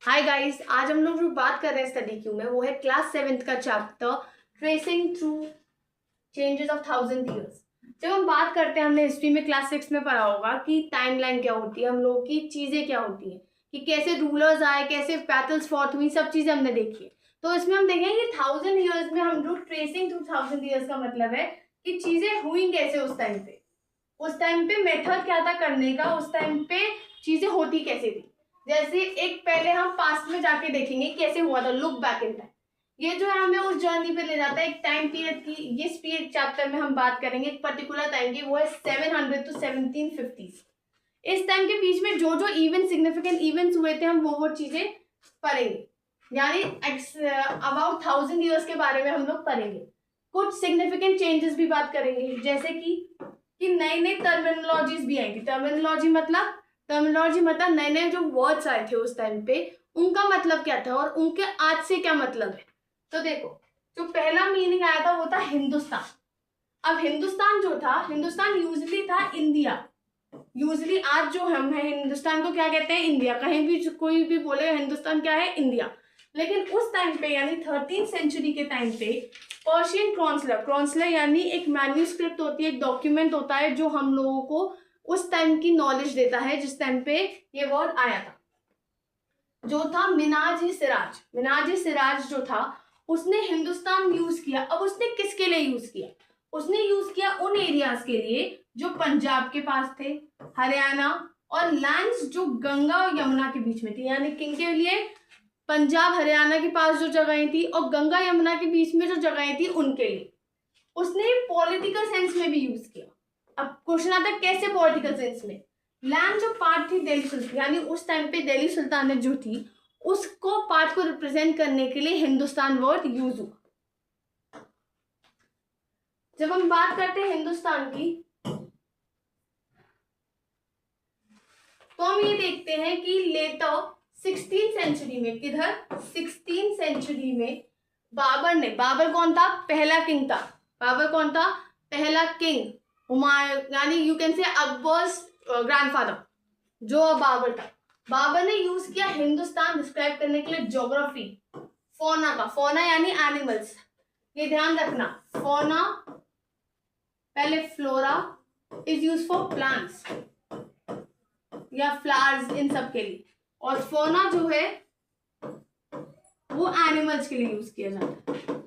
Hi guys, आज हम लोग जो बात कर रहे हैं स्टडी क्यू में वो है क्लास 7th का chapter tracing through changes of 1000 years. जब हम बात करते हैं, हमने हिस्ट्री में क्लास 6 में पढ़ा होगा कि टाइमलाइन क्या होती है, हम लोगों की चीजें क्या होती हैं, कि कैसे रूलर्स आए, कैसे बैटल्स फॉट हुई, सब चीजें हमने देखी है। तो इसमें हम देखेंगे कि 1000 ईयर्स में हम जो ट्रेसिंग थ्रू 1000 ईयर्स का मतलब है कि चीजें हुई कैसे उस टाइम पे मेथड क्या था करने का, उस टाइम पे चीजें होती कैसे थी। जैसे एक पहले हम पास्ट में जाके देखेंगे कैसे हुआ था, लुक बैक इन टाइम। ये जो है हमें उस जर्नी पे ले जाता है एक टाइम पीरियड की। इस पीरियड चैप्टर में हम बात करेंगे एक पर्टिकुलर टाइम की, वो है 700 टू 1750। इस टाइम के बीच में जो जो इवेंट सिग्निफिकेंट इवेंट्स हुए थे हम वो चीजें पढ़ेंगे। यानी अबाउट 1000 ईयर्स के बारे में हम लोग पढ़ेंगे। कुछ सिग्निफिकेंट चेंजेस भी बात करेंगे, जैसे कि नई नई टर्मिनोलॉजीज भी आएंगी। टर्मिनोलॉजी मतलब नए नए जो वर्ड्स आए थे उस टाइम पे, उनका मतलब क्या था और उनके आज से क्या मतलब है। तो देखो, जो पहला मीनिंग आया था वो था हिंदुस्तान। अब हिंदुस्तान जो था, हिंदुस्तान यूजली था इंडिया। यूजली आज जो हम है हिंदुस्तान को क्या कहते हैं, इंडिया। कहीं भी कोई भी बोले हिंदुस्तान क्या है, इंडिया। लेकिन उस टाइम पे यानी 13th सेंचुरी के टाइम पे पर्शियन क्रॉन्सलर यानी एक मैन्यूस्क्रिप्ट होती है, एक डॉक्यूमेंट होता है जो हम लोगों को उस टाइम की नॉलेज देता है जिस टाइम पे ये वर्ड आया था, जो था मिनाज ई सिराज जो था, उसने हिंदुस्तान यूज किया। अब उसने किसके लिए यूज किया? उसने यूज किया उन एरियाज के लिए जो पंजाब के पास थे, हरियाणा और लैंड्स जो गंगा और यमुना के बीच में थी। यानी किन के लिए? पंजाब हरियाणा के पास जो जगहें थी और गंगा यमुना के बीच में जो जगहें थी उनके लिए। उसने पॉलिटिकल सेंस में भी यूज किया। अब क्वेश्चन आता है कैसे पॉलिटिकल सेंस में? लैंड जो पार्ट थी दिल्ली सुल्तान, यानी उस टाइम पे दिल्ली सुल्तानत जो थी उसको पार्ट को रिप्रेजेंट करने के लिए हिंदुस्तान वर्ड यूज हुआ। जब हम बात करते हैं हिंदुस्तान की, तो हम ये देखते हैं कि लेटर 16th सेंचुरी में, किधर 16th सेंचुरी में बाबर कौन था? पहला किंग था। बाबर कौन था? पहला किंग। हुमायूं यानी you can say Akbar's grandfather जो बाबर था। बाबर ने यूज किया हिंदुस्तान डिस्क्राइब करने के लिए ज्योग्राफी, फोना का। फोना यानी एनिमल्स, ये ध्यान रखना। फोना पहले flora is use for plants या फ्लावर्स, इन सब के लिए। और फोना जो है वो एनिमल्स के लिए यूज किया जाता है।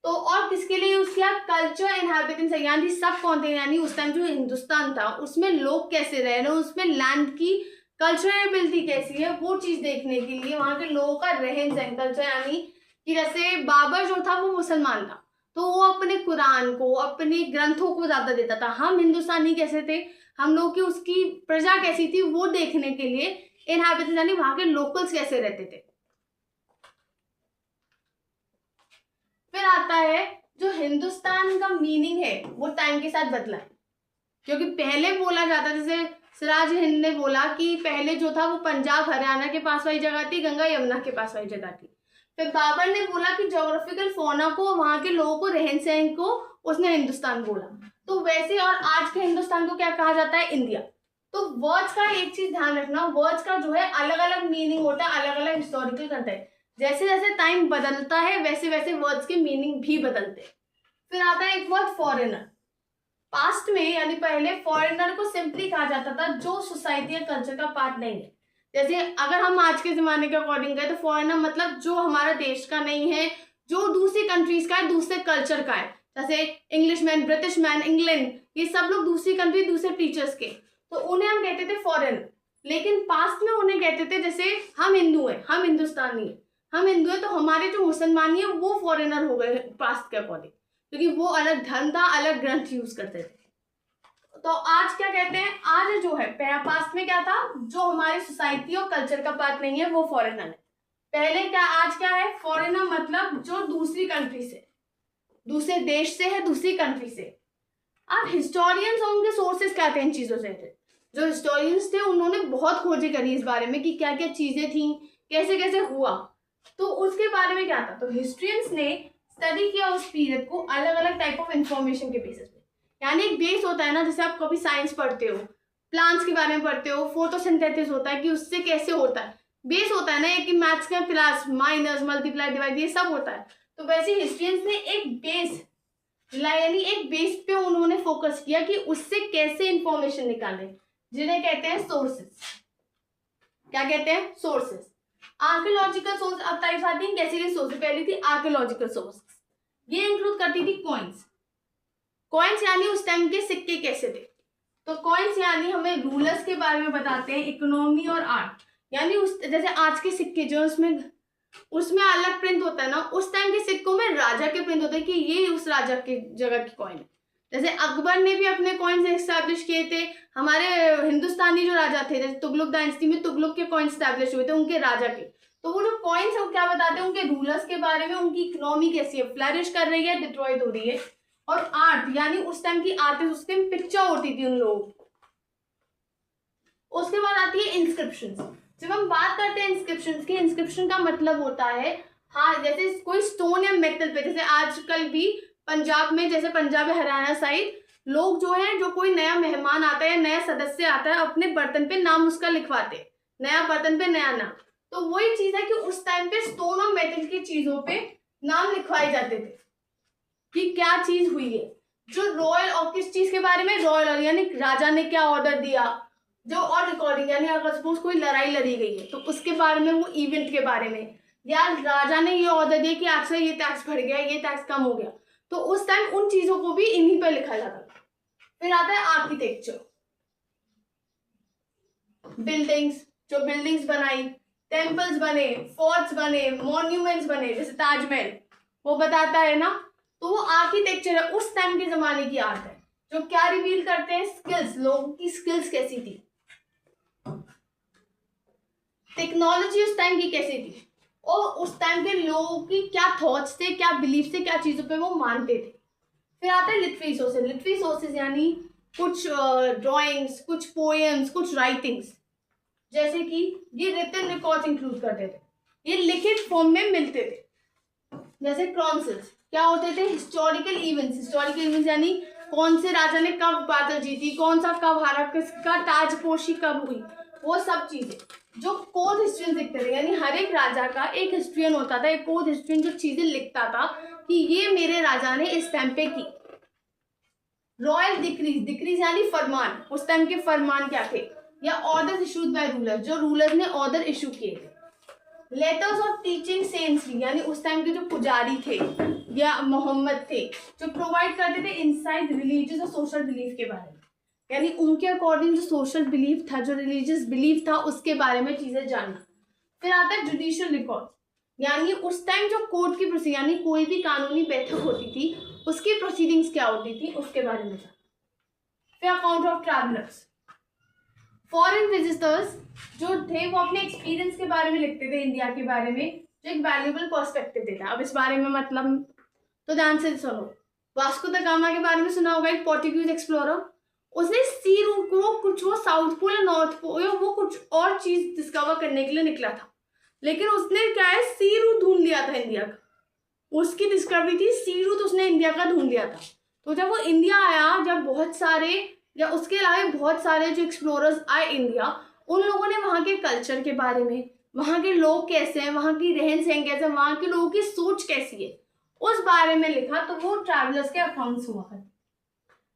तो और किसके लिए यूज किया? कल्चर इनहैबिटेंट्स, यानी सब कौन थे? यानी उस टाइम जो हिंदुस्तान था उसमें लोग कैसे रह रहे हैं, उसमें लैंड की कल्चरेबिलिटी कैसी है, वो चीज देखने के लिए वहां के लोगों का रहन सहन, कल्चर। यानी कि जैसे बाबर जो था वो मुसलमान था, तो वो अपने कुरान को, अपने ग्रंथों को ज्यादा देता था। हम हिंदुस्तानी कैसे थे, हम लोग की उसकी प्रजा कैसी थी, वो देखने के लिए इनहैबिटेंट्स यानी वहां के लोकल्स कैसे रहते थे। फिर आता है जो हिंदुस्तान का मीनिंग है वो टाइम के साथ बदला है। क्योंकि पहले बोला जाता, जैसे सिराज हिंद ने बोला कि पहले जो था वो पंजाब हरियाणा के पास वाली जगह थी, गंगा यमुना के पास वाली जगह थी। फिर बाबर ने बोला कि ज्योग्राफिकल फोना को, वहां के लोगों को, रहन सहन को उसने हिंदुस्तान बोला। तो वैसे और आज के हिंदुस्तान को क्या कहा जाता है? इंडिया। तो वर्ड्स का एक चीज ध्यान रखना, वर्ड्स का जो है अलग अलग मीनिंग होता है, अलग अलग हिस्टोरिकल कंटेक्स्ट। जैसे जैसे टाइम बदलता है वैसे वैसे वर्ड्स के मीनिंग भी बदलते हैं। फिर आता है एक वर्ड फॉरेनर। पास्ट में यानी पहले फॉरेनर को सिंपली कहा जाता था जो सोसाइटी या कल्चर का पार्ट नहीं है। जैसे अगर हम आज के जमाने के अकॉर्डिंग करें तो फॉरेनर मतलब जो हमारा देश का नहीं है, जो दूसरी कंट्रीज का है, दूसरे कल्चर का है। जैसे इंग्लिशमैन, ब्रिटिश मैन, इंग्लैंड, ये सब लोग दूसरी कंट्री, दूसरे टीचर्स के, तो उन्हें हम कहते थे फॉरेनर। लेकिन पास्ट में उन्हें कहते थे, जैसे हम हिंदू हैं, हम हिंदुस्तानी है, हम हिंदू है, तो हमारे जो मुसलमानी है वो फॉरेनर हो गए पास्ट के अकॉर्डिंग, क्योंकि वो अलग धर्म था, अलग ग्रंथ यूज करते थे। तो आज क्या कहते हैं? आज जो है, पास्ट में क्या था, जो हमारी सोसाइटी और कल्चर का पार्ट नहीं है वो फॉरेनर है। पहले क्या, आज क्या है? फॉरेनर मतलब जो दूसरी कंट्री से, दूसरे देश से है, दूसरी कंट्री से। अब हिस्टोरियंस और उनके सोर्सेस क्या थे इन चीजों से थे? जो हिस्टोरियंस थे उन्होंने बहुत खोजें करी इस बारे में कि क्या क्या चीजें थी, कैसे कैसे हुआ। तो उसके बारे में क्या था, तो हिस्ट्रियंस ने स्टडी किया उस पीरियड को अलग अलग टाइप ऑफ इंफॉर्मेशन के बेसिस पे। यानी एक बेस होता है ना, जैसे आप कभी साइंस पढ़ते हो प्लांट्स के बारे में पढ़ते हो, फोटोसिंथेसिस होता है कि उससे कैसे होता है, बेस होता है ना कि मैथ्स का प्लस माइनस मल्टीप्लाई डिवाइड ये सब होता है। तो वैसे हिस्ट्रियंस ने एक बेस यानी एक बेस पे उन्होंने फोकस किया कि उससे कैसे इंफॉर्मेशन निकालें, जिन्हें कहते हैं सोर्सेस। क्या कहते हैं? सोर्सेस। आर्कियोलॉजिकल सोर्स अब टाइप्स आती हैं कैसी की सोर्स, पहली थी आर्कियोलॉजिकल सोर्स, ये इंक्लूड करती थी कॉइन्स। कॉइन्स यानी उस टाइम के सिक्के कैसे थे, तो कॉइन्स यानी हमें रूलर्स के बारे में बताते हैं, इकोनॉमी और आर्ट, यानी उस जैसे आज के सिक्के जो उसमें अलग प्रिंट होता है ना, उस टाइम के सिक्कों में राजा के प्रिंट होते हैं कि ये उस राजा की जगह की कॉइन है। जैसे अकबर ने भी अपने कॉइन्स एस्टैब्लिश किए थे, हमारे हिंदुस्तानी जो राजा थे जैसे तुगलक डायनेस्टी में तुगलक के कॉइन एस्टैब्लिश हुए थे उनके राजा के। तो वो जो कॉइन्स है वो क्या बताते हैं, उनके रूलर्स के बारे में, उनकी इकोनॉमी कैसी है, फ्लरिश कर रही है, डिस्ट्रॉयड हो रही है। और आर्ट यानी उस टाइम की आर्ट, उस टाइम पिक्चर होती थी उन लोगों की। उसके बाद आती है इंस्क्रिप्शंस। जब हम बात करते हैं इंस्क्रिप्शंस की, इंस्क्रिप्शन का मतलब होता है हाँ जैसे कोई स्टोन या मेटल पे, जैसे आजकल भी पंजाब में, जैसे पंजाब या हरियाणा साइड लोग जो है, जो कोई नया मेहमान आता है या नया सदस्य आता है, अपने बर्तन पे नाम उसका लिखवाते हैं, नया बर्तन पे नया नाम। तो वही चीज है कि उस टाइम पे स्टोन और मेटल की चीजों पे नाम लिखवाए जाते थे कि क्या चीज हुई है, जो रॉयल और किस चीज के बारे में, रॉयल यानी राजा ने क्या ऑर्डर दिया, जो और रिकॉर्डिंग यानी अगर सपोज कोई लड़ाई लड़ी गई है तो उसके बारे में, वो इवेंट के बारे में, या राजा ने ये ऑर्डर दिया कि आज से ये टैक्स बढ़ गया, ये टैक्स कम हो गया, तो उस टाइम उन चीजों को भी इन्हीं पे लिखा जाता था। फिर आता है आर्किटेक्चर, बिल्डिंग्स, जो बिल्डिंग्स बनाई, टेम्पल्स बने, फोर्ट्स बने, मॉन्यूमेंट्स बने, जैसे ताजमहल, वो बताता है ना। तो वो आर्किटेक्चर है, उस टाइम के जमाने की आर्ट है, जो क्या रिवील करते हैं, स्किल्स, लोगों की स्किल्स कैसी थी, टेक्नोलॉजी उस टाइम की कैसी थी, और उस टाइम के लोगों की क्या थॉट्स थे, क्या बिलीफ थे, क्या चीजों पे वो मानते थे। फिर आता है लिटरेरी सोर्सेज। लिटरेरी सोर्सेज यानी कुछ ड्राइंग्स, कुछ पोएम्स, कुछ राइटिंग्स, जैसे कि ये रिटन रिकॉर्ड्स इंक्लूड करते थे, ये लिखित फॉर्म में मिलते थे। जैसे क्रॉनिकल्स क्या होते थे, हिस्टोरिकल इवेंट्स। हिस्टोरिकल इवेंट्स यानी कौन से राजा ने कब बातल जीती, कौन सा कब हारा, किसका ताजपोशी कब हुई, वो सब चीजें जो कोड हिस्ट्रियन लिखते थे। यानी हर एक राजा का एक हिस्ट्रियन होता था, एक कोड हिस्ट्रियन जो चीजें लिखता था कि ये मेरे राजा ने इस टाइम पे की। रॉयल डिक्रीज, डिक्रीज यानी फरमान, उस टाइम के फरमान क्या थे, या ऑर्डर इशूड बाय रूलर, जो रूलर ने ऑर्डर इशू किए थे। लेटर्स ऑफ टीचिंग सेंट्स, यानी उस टाइम के जो पुजारी थे या मोहम्मद थे, जो प्रोवाइड करते थे इनसाइड रिलीजियस और सोशल बिलीफ के बारे में, यानी उनके अकॉर्डिंग जो सोशल बिलीफ था, जो रिलीजियस बिलीफ था, उसके बारे में चीजें जानना। फिर आता है जुडिशियल रिकॉर्ड, यानी उस टाइम जो कोर्ट की प्रोसीडिंग, यानी कोई भी कानूनी बैठक होती थी उसकी प्रोसीडिंग्स क्या होती थी, उसके बारे में जानना। फिर account of travellers, foreign visitors जो थे वो अपने एक्सपीरियंस के बारे में लिखते थे, इंडिया के बारे में, जो एक वैल्यूएबल पर्सपेक्टिव देता। अब इस बारे में मतलब तो ध्यान से सुनो। वास्को द गामा के बारे में सुना होगा, एक पोर्टुगीज एक्सप्लोरर, उसने सी रूट को कुछ वो साउथ पोल या नॉर्थ पोल या वो कुछ और चीज डिस्कवर करने के लिए निकला था, लेकिन उसने क्या है, सी रूट ढूंढ लिया था इंडिया का, उसकी डिस्कवरी थी, सी रूट उसने इंडिया का ढूंढ लिया था। तो जब वो इंडिया आया, जब बहुत सारे या उसके अलावा बहुत सारे जो एक्सप्लोरर्स आए इंडिया, उन लोगों ने वहाँ के कल्चर के बारे में, वहाँ के लोग कैसे हैं, वहाँ की रहन सहन कैसे, वहाँ के लोगों की सोच कैसी है, उस बारे में लिखा। तो वो ट्रैवलर्स के अकाउंट्स हुआ करते।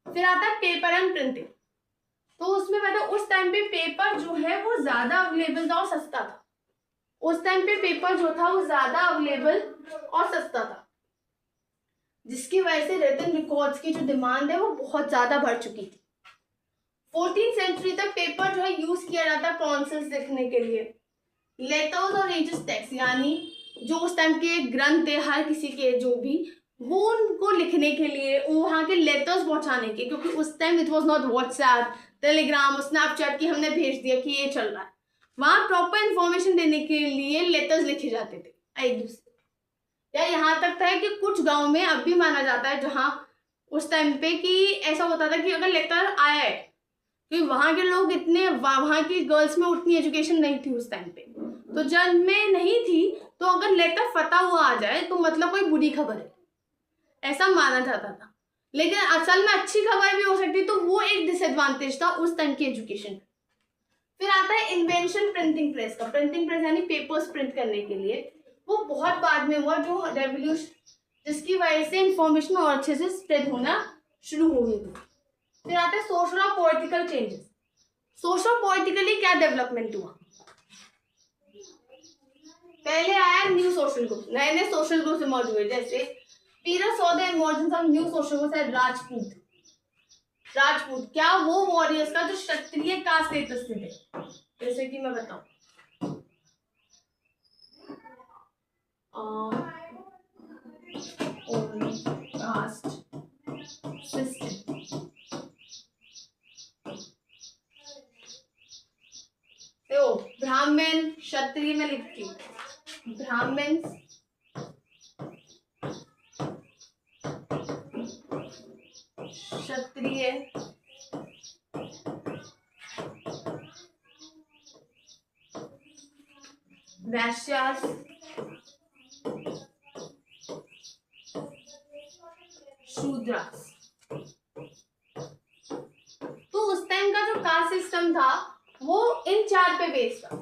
फिर आता है पेपर एंड प्रिंटिंग। तो उसमें मतलब उस टाइम पे पेपर जो है वो ज्यादा अवेलेबल था और सस्ता था। उस टाइम पे पेपर जो था वो ज्यादा अवेलेबल और सस्ता था, जिसकी वजह से रिटन रिकॉर्ड्स की जो डिमांड है वो बहुत ज्यादा बढ़ चुकी थी। 14th सेंचुरी तक पेपर जो है यूज किया जाता है क्रॉनिकल्स लिखने के लिए। लेटर्स और रेजिस टेक्स्ट, यानी जो उस टाइम के ग्रंथ थे हर किसी के जो भी, वो उनको लिखने के लिए, वहाँ के लेटर्स पहुंचाने के, क्योंकि उस time it was not WhatsApp, Telegram, Snapchat की हमने भेज दिया कि ये चल रहा है। वहाँ प्रॉपर इंफॉर्मेशन देने के लिए लेटर्स लिखे जाते थे एक दूसरे। या यहाँ तक था कि कुछ गाँव में अब भी माना जाता है जहाँ उस टाइम पे कि ऐसा होता था कि अगर लेटर आया है, क्योंकि वहाँ के लोग इतने, वहाँ की गर्ल्स में उतनी एजुकेशन नहीं थी उस टाइम पे, तो जब में नहीं थी, तो अगर लेटर फटा हुआ आ जाए तो मतलब कोई बुरी खबर है, ऐसा माना जाता था। लेकिन असल में अच्छी खबर भी हो सकती, तो वो एक डिसएडवांटेज था उस टाइम की एजुकेशन। फिर आता है इन्वेंशन प्रिंटिंग प्रेस का। प्रिंटिंग प्रेस यानी पेपर्स प्रिंट करने के लिए, वो बहुत बाद में हुआ, जो रेवोल्यूशन, जिसकी वजह से इंफॉर्मेशन और अच्छे से स्प्रेड होना शुरू हो गई थी। फिर आता है सोशल और पॉलिटिकल चेंजेस। सोशल पॉलिटिकली क्या डेवलपमेंट हुआ? पहले आया न्यू सोशल ग्रुप, नए नए सोशल ग्रुप इमर्ज हुए, जैसे period saw the emergence of new social groups and Rajput. Rajput क्या? वो वॉरियर्स का जो क्षत्रिय कास्ट स्टेटस से थे, जैसे कि मैं बताऊं, कास्ट सिस्टम। तो ब्राह्मण क्षत्रिय में लिखती हूँ, ब्राह्मण क्षत्रिय वैश्य शूद्र। तो उस टाइम का जो कास्ट सिस्टम था वो इन चार पे बेस्ड था,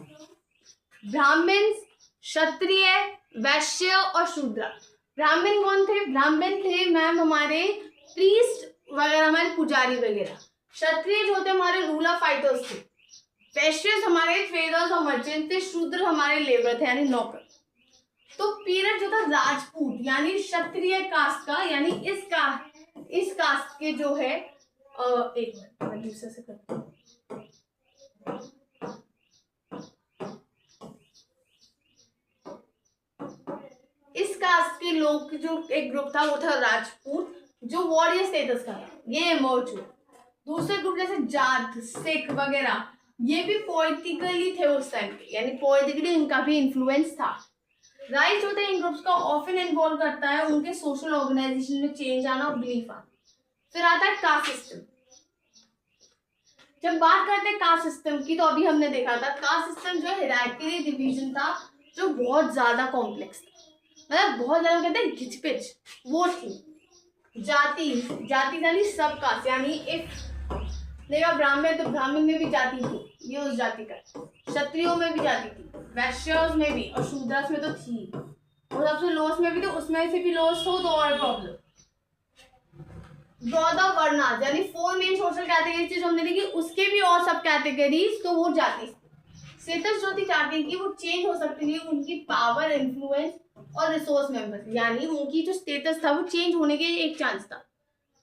ब्राह्मण, क्षत्रिय, वैश्य और शूद्र। ब्राह्मण कौन थे? ब्राह्मण थे मैम हमारे प्रीस्ट वगैरह, हमारे पुजारी वगैरह। क्षत्रिय जो थे हमारे रूलर फाइटर्स थे। वैश्य हमारे ट्रेडर्स और मर्चेंट थे। शूद्र हमारे लेबर थे यानी नौकर। तो पीरियड जो था राजपूत यानी क्षत्रिय कास्ट का, यानी इस कास्ट के जो है, एक मिनट मैं दूसरे से करती हूँ। इस कास्ट के लोग जो एक ग्रुप था वो था राजपूत, जो वॉरियर स्टेटस का था, ये इमर्ज हुआ। दूसरे ग्रुप जैसे जाट, सिख वगैरह, ये भी पॉलिटिकली थे उस टाइम पे, यानी पॉलिटिकली इनका भी इन्फ्लुएंस था। राइट होते हैं इन ग्रुप्स का ऑफन इन्वॉल्व करता है उनके सोशल ऑर्गेनाइजेशन में चेंज आना और बिलीफ आना। फिर आता है कास्ट सिस्टम। जब बात करते हैं कास्ट सिस्टम की, तो अभी हमने देखा था कास्ट सिस्टम जो हायरार्की डिवीजन था, जो बहुत ज्यादा कॉम्प्लेक्स था, मतलब बहुत ज्यादा कहते हैं घिचपिच वो थी। जाति, जाति यानी सब कास्ट, यानी इफ देखा ब्राह्मण तो ब्राह्मण में भी जाति थी, ये उस जाति का। क्षत्रियों में भी जाति थी, वैश्यस में भी, और शूद्रस में तो थी, और सबसे लोएस्ट में भी, तो उसमें से भी लोएस्ट हो तो और प्रॉब्लम। द वर्णास यानी 4 मेन सोशल कैटेगरीज जो हमने देखी, उसके भी और सब कैटेगरीज, तो वो जाति स्टेटस जो थी जाति की वो चेंज हो सकती थी, उनकी पावर, इन्फ्लुएंस और रिसोर्स मेंबर्स, यानी उनकी जो स्टेटस था वो चेंज होने के एक चांस था,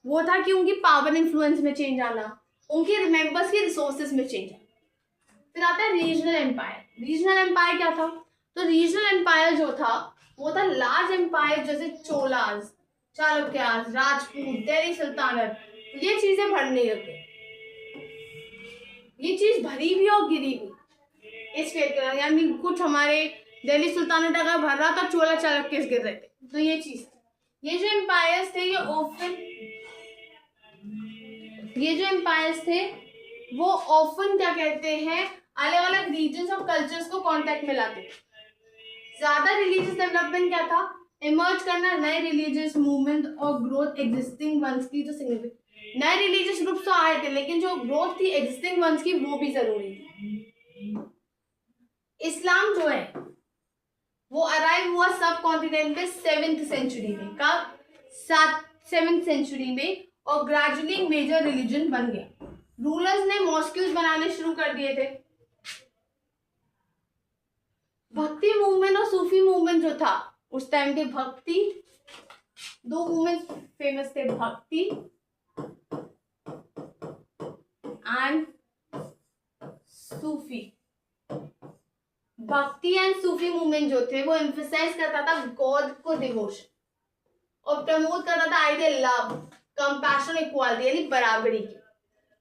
वो था कि उनकी पावर इन्फ्लुएंस में चेंज आना, उनके मेंबर्स के रिसोर्सेज में चेंज आना। फिर आता है रीजनल एम्पायर। रीजनल एम्पायर क्या था? तो रीजनल एम्पायर जो था वो था लार्ज एम्पायर, जैसे चोलास, चालुक्यास, राजपूत, दिल्ली सुल्तानत, ये चीजें भरने लगे। ये चीज भरी भी और गिरी भी इस फेज, यानी कुछ हमारे दिल्ली सुल्तानत अगर भर रहा था, चोला चालुक्य गिर रहे थे, तो ये चीज, ये जो एम्पायर्स थे ये जो एम्पायर्स थे वो ऑफन क्या कहते हैं, अलग अलग रीजन्स और कल्चर्स को कांटेक्ट में लाते थे। ज्यादा रिलीजियस डेवलपमेंट क्या था? इमर्ज करना नए रिलीजियस मूवमेंट और ग्रोथ एग्जिस्टिंग वंस की, जो सिग्निफिकेंट, नए रिलीजियस ग्रुप्स तो आए थे, लेकिन जो ग्रोथ थी एग्जिस्टिंग वंस की वो भी जरूरी थी। इस्लाम जो है वो अराइव हुआ सब कॉन्टिनेंट में 7th सेंचुरी में। कब? 7th सेंचुरी में, और ग्रेजुअली मेजर रिलीजन बन गया। रूलर्स ने मॉस्क्यूज बनाने शुरू कर दिए थे। भक्ति मूवमेंट और सूफी मूवमेंट जो था उस टाइम के, भक्ति, दो मूवमेंट फेमस थे, भक्ति एंड सूफी। भक्ति एंड सूफी मूवमेंट जो थे वो एम्फसाइज करता था गॉड को डिवोशन, और प्रमोट करता था आइडियल लव, कंपैशन, इक्वालिटी यानी बराबरी की।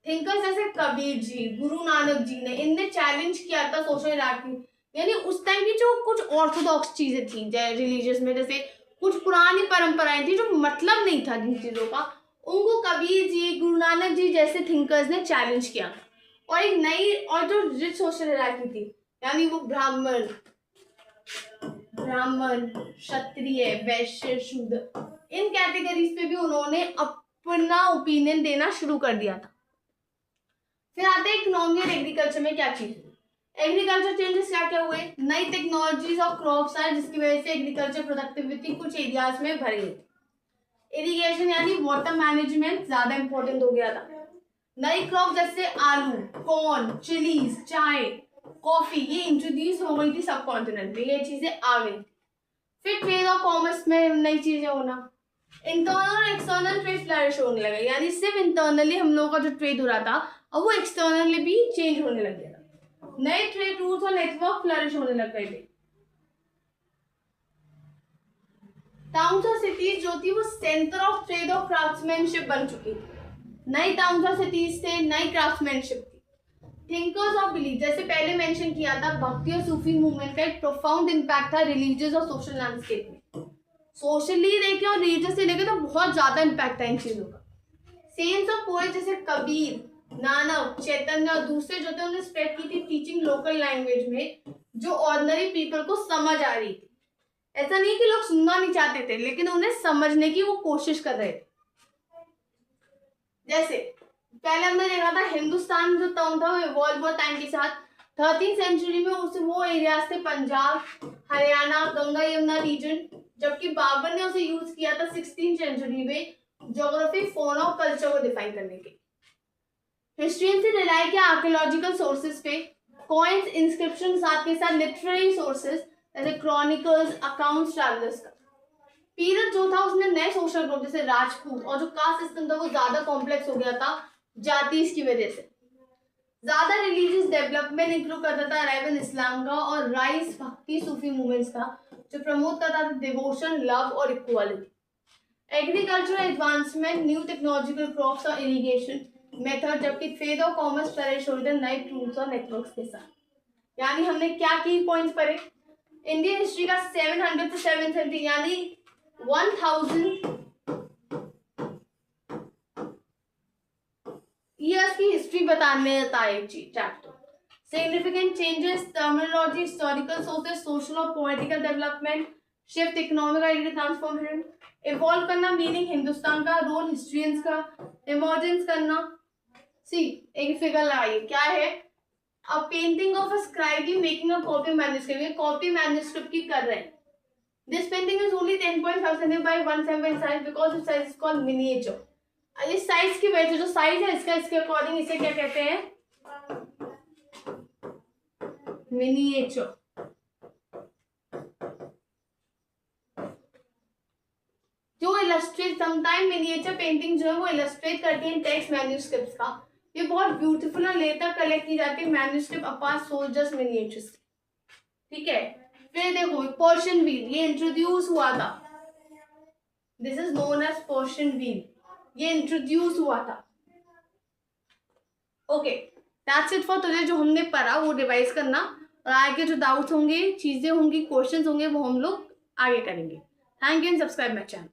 थिंकर्स जैसे कबीर जी, गुरु नानक जी ने, इनने चैलेंज किया था सोशल हायरार्की, यानी उस टाइम की जो कुछ ऑर्थोडॉक्स चीजें थी रिलीजियस में, जैसे कुछ पुरानी परंपराएं थी जो मतलब नहीं था जिन चीजों का, उनको कबीर जी, गुरु नानक जी जैसे थिंकर्स ने चैलेंज किया था, और एक नई और जो रिच सोशल हायरार्की थी, यानी वो ब्राह्मण, क्षत्रिय, वैश्य, शूद्र, इन कैटेगरीज पे भी उन्होंने अपना ओपिनियन देना शुरू कर दिया था। फिर आते हैं इकोनॉमी और एग्रीकल्चर में क्या चीज हुई। एग्रीकल्चर चेंजेस क्या क्या हुए, नई टेक्नोलॉजीज और क्रॉप्स आए जिसकी वजह से एग्रीकल्चर प्रोडक्टिविटी कुछ एरियाज में बढ़ गई। इरिगेशन यानी वाटर मैनेजमेंट ज्यादा इंपॉर्टेंट हो गया था। नई क्रॉप जैसे आलू, कॉर्न, चिलीज, चाय, कॉफी ये इंट्रोड्यूस हो गई थी सब कॉन्टिनेंट में, ये चीजें आ गई। फिर ट्रेड और कॉमर्स में नई चीजें होना, इंटरनल और एक्सटर्नल ट्रेड फ्लरिश होने लगा, यानी सिर्फ इंटरनली हम लोगों का जो ट्रेड हो रहा था अब वो एक्सटर्नली भी चेंज होने लग गया था। नए ट्रेड रूट्स और नेटवर्क फ्लरिश होने लग गए थे। टाउन्स और सिटीज जो थी वो सेंटर ऑफ ट्रेड और क्राफ्ट्समैनशिप बन चुकी थी। नई टाउन्स और सिटीज थे, नई क्राफ्ट्समैनशिप थी। थिंकर्स ऑफ बिलीफ, जैसे पहले मेंशन किया था, भक्ति और सूफी मूवमेंट का एक प्रोफाउंड इम्पैक्ट था रिलीजियस और सोशल लैंडस्केप में। सोशली देखे और रिलीजियस से लेके तो बहुत ज्यादा इम्पैक्ट है इन चीजों का। सेंस ऑफ पोएट जैसे कबीर, नानक, चैतन्य और दूसरे जो थे उन्हें स्प्रेड की थी टीचिंग लोकल लैंग्वेज में जो ऑर्डिनरी पीपल को समझ आ रही थी। ऐसा नहीं कि लोग सुनना नहीं चाहते थे, लेकिन उन्हें समझने की वो कोशिश कर रहे थे। जैसे पहले हमने देखा था हिंदुस्तान जो टर्म था वो इवॉल्व हुआ टाइम के साथ। 13th सेंचुरी में उसे वो एरियाज थे पंजाब, हरियाणा, गंगा यमुना रीजन, जबकि बाबर ने उसे यूज किया था 16th सेंचुरी में ज्योग्राफी, फौना और कल्चर को डिफाइन करने के। हिस्ट्रियन से रिलाई किया आर्कियोलॉजिकल सोर्सेज पे, कॉइन्स, इंस्क्रिप्शन, साथ के साथ लिटरेरी सोर्सेज जैसे क्रॉनिकल्स, अकाउंट्स, ट्रैवलर्स का। पीरियड जो था उसने नए सोशल ग्रुप जैसे राजपूत और जो कास्ट सिस्टम था वो ज्यादा कॉम्प्लेक्स हो गया था जाति की वजह से। ज्यादा रिलीजियस डेवलपमेंट इंक्लूड करता था अराइवल इस्लाम का और राइज भक्ति सूफी मूवमेंट्स का जो प्रमोट करता था डिवोशन, लव और equality. Agricultural advancement, new technological crops और इरिगेशन मेथड, जबकि ट्रेड और कॉमर्स फ्लरिश हो रहे थे नए टूल्स और नेटवर्क्स के साथ। यानी हमने क्या की पॉइंट्स पढ़े, इंडियन हिस्ट्री का 700 to 770 यानी 1000 ईयर्स की हिस्ट्री बताने था एक chapter. Significant changes, terminology, historical sources, social और political development, shift, economic identity transformation, evolve करना मीनिंग हिंदुस्तान का, रोल हिस्ट्रियंस का, इमर्जेंस करना। सी एक फिगर लगाइए, क्या है, अ painting of a scribe making a copy manuscript, ये कॉपी मैन्युस्क्रिप्ट की कर रहे हैं। This painting is only 10.5 cm by 1.7 size because its size is called miniature. इस साइज की वजह से जो साइज है इसका, इसके अकॉर्डिंग इसे क्या कहते हैं, मिनिएचर। जो इलस्ट्रेट समटाइम मिनिएचर पेंटिंग जो है वो इलस्ट्रेट करती है टेक्स्ट मैन्युस्क्रिप्ट्स का। ये बहुत ब्यूटीफुल और लेटर कलेक्ट की जाती है मैन्युस्क्रिप्ट अपार्ट सोल्जर्स मिनिएचर्स, ठीक है। फिर देखो पर्शियन व्हील, ये इंट्रोड्यूस हुआ था, this is known as Persian wheel, ये इंट्रोड्यूस हुआ था। Okay, that's it for today. जो हमने पढ़ा वो रिवाइज करना और आगे जो डाउट्स होंगे, चीजें होंगी, क्वेश्चंस होंगे वो हम लोग आगे करेंगे। Thank you and subscribe my channel.